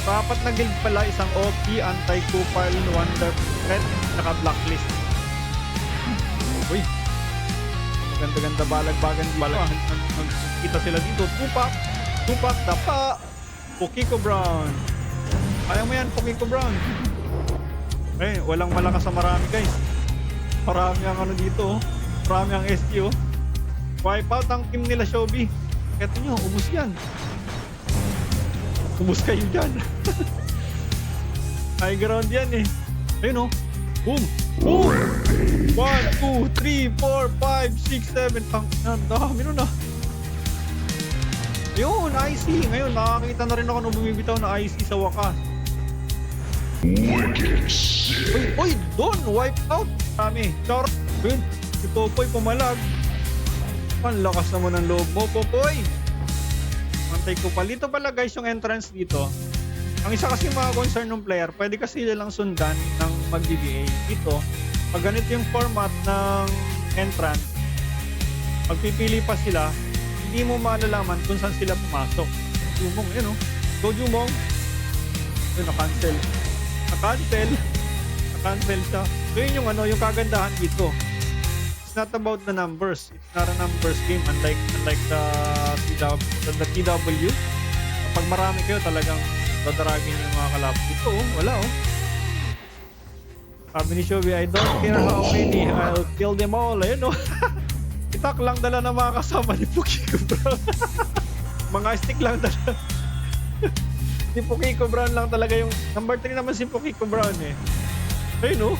So, 4 na guild pala, isang OP, anti-Kupal, Wonder Pet, saka Blacklist. Uy, maganda-ganda balag-bagan dito. Magkita sila dito. Tupak, dapa. Pokiko Brown. Kaya mo yan, Pokiko Brown. Eh, walang malakas sa marami, guys. Marami ang ano dito. Marami ang SQ. Wipe out ang team nila, Shobi. Eto nyo, ubus yan. Ubus kayo dyan. High ground yan eh. Ayun o. Boom! Boom! 1, 2, 3, 4, 5, 6, 7. Ang dami nun ah. Ayun, IC. Ngayon, nakakita na rin ako nung bumibitaw na IC sa wakas. Uy, doon! Wipe out! Kami. Char! Ayun, si Popoy pumalag. Ang lakas naman ng loob mo, Popoy! Mantay ko pa. Dito pala guys yung entrance dito. Ang isa kasi mga concern ng player, pwede kasi sila lang sundan ng mag-DBA. Dito, pag ganito yung format ng entrance, pagpipili pa sila, hindi mo malalaman kung saan sila pumasok. Jumong, yun o. Go Jumong. Yun, na-cancel. Na-cancel siya. So yun yung ano, yung kagandahan dito. It's not about the numbers. It's not a numbers game unlike the TW. Kapag marami kayo talagang dadaragin yung mga kalaban. Ito oh, wala oh. Sabi ni Shobi, I don't care how many, I'll kill them all. Ayun oh. Itak lang dala ng mga kasama ni Pokiko Brown. Mga stick lang dala. Si Pokiko Brown lang talaga yung number 3 naman si Pokiko Brown eh. Ayun oh.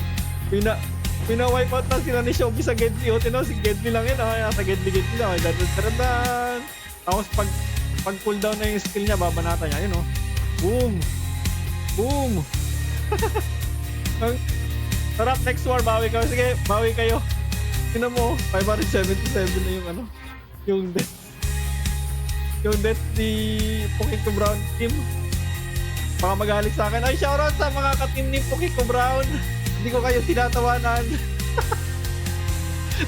Pina-wipe out na sila ni Shobi sa Gedli. O, tinaw, si Gedli lang yun. Kaya sa Gedli lang. Dadan. Tapos pag cooldown na yung skill niya, babanata niya. Yun o. Boom. Boom. Sarap, next war. Bawi kayo. Sige, bawi kayo. Tinan mo, 577 na yung ano. Yung death. Yung death ni Pokiko Brown team. Baka magalit sa akin. Ay, shoutout sa mga ka-team ni Pokiko Brown. Hindi ko kayo tinatawanan.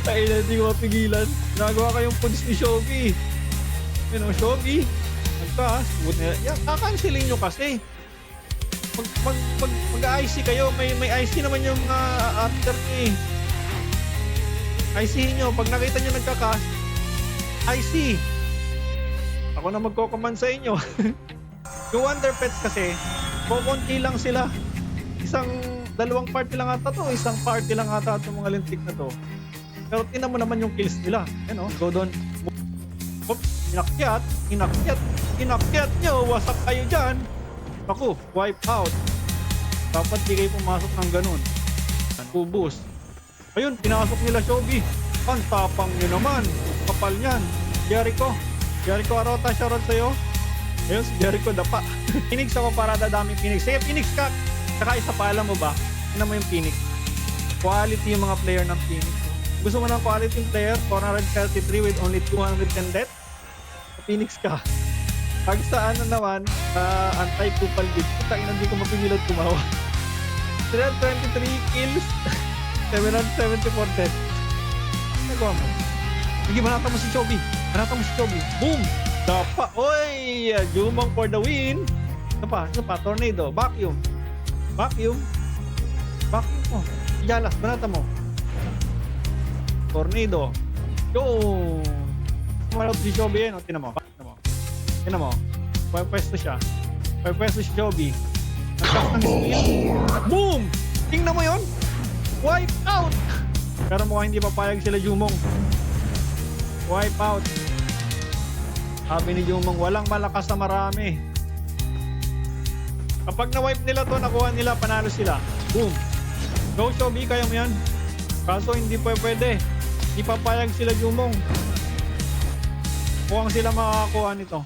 Tayo na, hindi ko mapigilan. Nagawa kayong puns ni Shobi. Yun o, Shobi. Nagkas. Kakansilin nyo kasi. Mag-IC kayo. May IC naman yung mga after ni. IC nyo. Pag nakita nyo nagkakas, IC. Ako na magko-command sa inyo. Yung Wonder Pets kasi, kukunti lang sila. Dalawang party lang ata to, isang party lang ata itong mga lintik na to. Pero tingnan mo naman yung kills nila. Yan o, go doon. Oops, inakyat nyo, wasak kayo dyan. Ako, wipe out. Dapat di kayo pumasok ng ganun. Ubus. Ayun, pinasok nila Shobi. Ang tapang nyo naman. Kapal niyan. Jericho Arota, shoutout sa'yo. Ayun, si Jericho dapa. Phoenix ako para dadaming Phoenix. Sige, Phoenix ka. Saka isa pa, alam mo ba? Tignan mo yung Phoenix. Quality yung mga player ng Phoenix. Gusto mo ng quality player? 433 with only 210 death? Phoenix ka. Pag sa ano naman, anti-Kupal bid, hindi ko mapigilan tumawa. 323 kills, 774 death. Nagawa mo. Sige, manata mo si Shobi. Boom! Dapa! Oy! Jumong for the win! Ano pa? Tornado. Vacuum mo. Jalas, banata mo. Tornado. Yo! Kumalot si Shobi yan. Tinan mo. Pwesto siya. Si Shobi. Nagkas ng skill. Boom! Tingnan mo yun. Wipe out! Pero mukhang hindi papayag sila Jumong. Wipe out. Sabi ni Jumong, walang malakas na marami. Kapag na-wipe nila to, nakuha nila, panalo sila. Boom! Go Shobi, kaya mo yan. Kaso hindi pwede. Hindi papayag sila Jumong. Mukhang sila makakakuha nito.